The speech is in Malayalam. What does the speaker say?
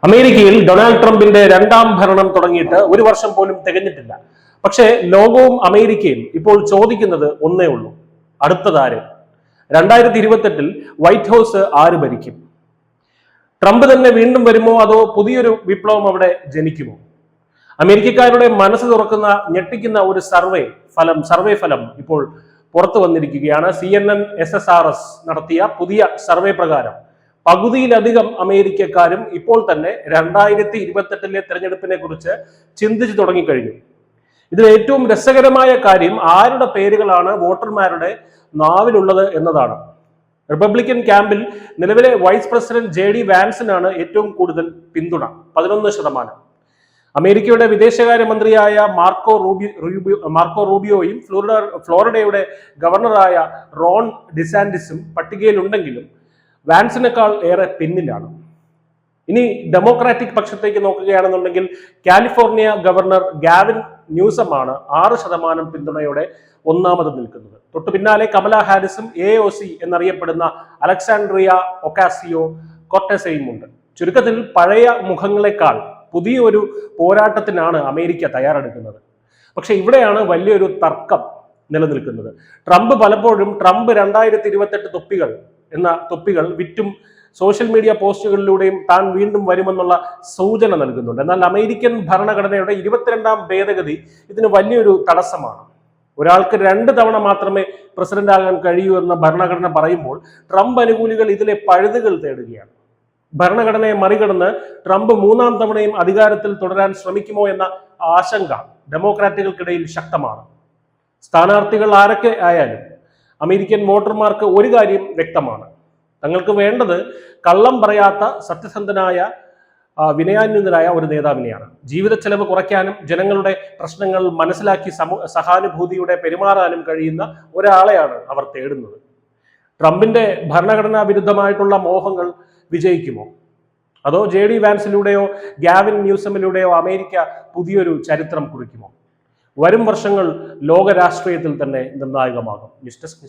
അമേരിക്കയിൽ ഡൊണാൾഡ് ട്രംപിന്റെ രണ്ടാം ഭരണം തുടങ്ങിയിട്ട് ഒരു വർഷം പോലും തികഞ്ഞിട്ടില്ല. പക്ഷേ ലോകവും അമേരിക്കയും ഇപ്പോൾ ചോദിക്കുന്നത് ഒന്നേ ഉള്ളൂ: അടുത്തതാര്? 2028 വൈറ്റ് ഹൗസ് ആര് ഭരിക്കും? ട്രംപ് തന്നെ വീണ്ടും വരുമോ, അതോ പുതിയൊരു വിപ്ലവം അവിടെ ജനിക്കുമോ? അമേരിക്കക്കാരുടെ മനസ്സ് തുറക്കുന്ന ഞെട്ടിക്കുന്ന ഒരു സർവേ ഫലം ഇപ്പോൾ പുറത്തു വന്നിരിക്കുകയാണ്. CNN SSRS നടത്തിയ പുതിയ സർവേ പ്രകാരം പകുതിയിലധികം അമേരിക്കക്കാരും ഇപ്പോൾ തന്നെ 2028 തെരഞ്ഞെടുപ്പിനെ കുറിച്ച് ചിന്തിച്ചു തുടങ്ങിക്കഴിഞ്ഞു. ഇതിൽ ഏറ്റവും രസകരമായ കാര്യം ആരുടെ പേരുകളാണ് വോട്ടർമാരുടെ നാവിലുള്ളത് എന്നതാണ്. റിപ്പബ്ലിക്കൻ ക്യാമ്പിൽ നിലവിലെ വൈസ് പ്രസിഡന്റ് JD വാൻസിനാണ് ഏറ്റവും കൂടുതൽ പിന്തുണ, 11%. അമേരിക്കയുടെ വിദേശകാര്യമന്ത്രിയായ മാർക്കോ റൂബിയോയും ഫ്ലോറിഡയുടെ ഗവർണറായ റോൺ ഡിസാന്റിസും പട്ടികയിലുണ്ടെങ്കിലും വാൻസിനേക്കാൾ ഏറെ പിന്നിലാണ്. ഇനി ഡെമോക്രാറ്റിക് പക്ഷത്തേക്ക് നോക്കുകയാണെന്നുണ്ടെങ്കിൽ കാലിഫോർണിയ ഗവർണർ ഗാവിൻ ന്യൂസമാണ് 6% പിന്തുണയോടെ ഒന്നാമത് നിൽക്കുന്നത്. തൊട്ടു പിന്നാലെ കമല ഹാരിസും AOC എന്നറിയപ്പെടുന്ന അലക്സാൻഡ്രിയ ഒക്കാസിയോ കോർട്ടസയും ഉണ്ട്. ചുരുക്കത്തിൽ പഴയ മുഖങ്ങളെക്കാൾ പുതിയൊരു പോരാട്ടത്തിനാണ് അമേരിക്ക തയ്യാറെടുക്കുന്നത്. പക്ഷെ ഇവിടെയാണ് വലിയൊരു തർക്കം നിലനിൽക്കുന്നത്. ട്രംപ് പലപ്പോഴും 2028 തൊപ്പികൾ വിറ്റും സോഷ്യൽ മീഡിയ പോസ്റ്റുകളിലൂടെയും താൻ വീണ്ടും വരുമെന്നുള്ള സൂചന നൽകുന്നുണ്ട്. എന്നാൽ അമേരിക്കൻ ഭരണഘടനയുടെ 22ാം ഭേദഗതി ഇതിന് വലിയൊരു തടസ്സമാണ്. ഒരാൾക്ക് 2 തവണ മാത്രമേ പ്രസിഡന്റ് ആകാൻ കഴിയൂ എന്ന ഭരണഘടന പറയുമ്പോൾ ട്രംപ് അനുകൂലികൾ ഇതിലെ പഴുതുകൾ തേടുകയാണ്. ഭരണഘടനയെ മറികടന്ന് ട്രംപ് 3ാം തവണയും അധികാരത്തിൽ തുടരാൻ ശ്രമിക്കുമോ എന്ന ആശങ്ക ഡെമോക്രാറ്റുകൾക്കിടയിൽ ശക്തമാണ്. സ്ഥാനാർത്ഥികൾ ആരൊക്കെ ആയാലും അമേരിക്കൻ വോട്ടർമാർക്ക് ഒരു കാര്യം വ്യക്തമാണ്: തങ്ങൾക്ക് വേണ്ടത് കള്ളം പറയാത്ത, സത്യസന്ധനായ, വിനയാന്വിതനായ ഒരു നേതാവിനെയാണ്. ജീവിത ചെലവ് കുറയ്ക്കാനും ജനങ്ങളുടെ പ്രശ്നങ്ങൾ മനസ്സിലാക്കി സഹാനുഭൂതിയുടെ പെരുമാറാനും കഴിയുന്ന ഒരാളെയാണ് അവർ തേടുന്നത്. ട്രംപിന്റെ ഭരണഘടനാ വിരുദ്ധമായിട്ടുള്ള മോഹങ്ങൾ വിജയിക്കുമോ, അതോ JD വാൻസിലൂടെയോ ഗാവിൻ ന്യൂസമിലൂടെയോ അമേരിക്ക പുതിയൊരു ചരിത്രം കുറിക്കുമോ? വരും വർഷങ്ങൾ ലോക രാഷ്ട്രീയത്തിൽ തന്നെ നിർണായകമാകും. News desk.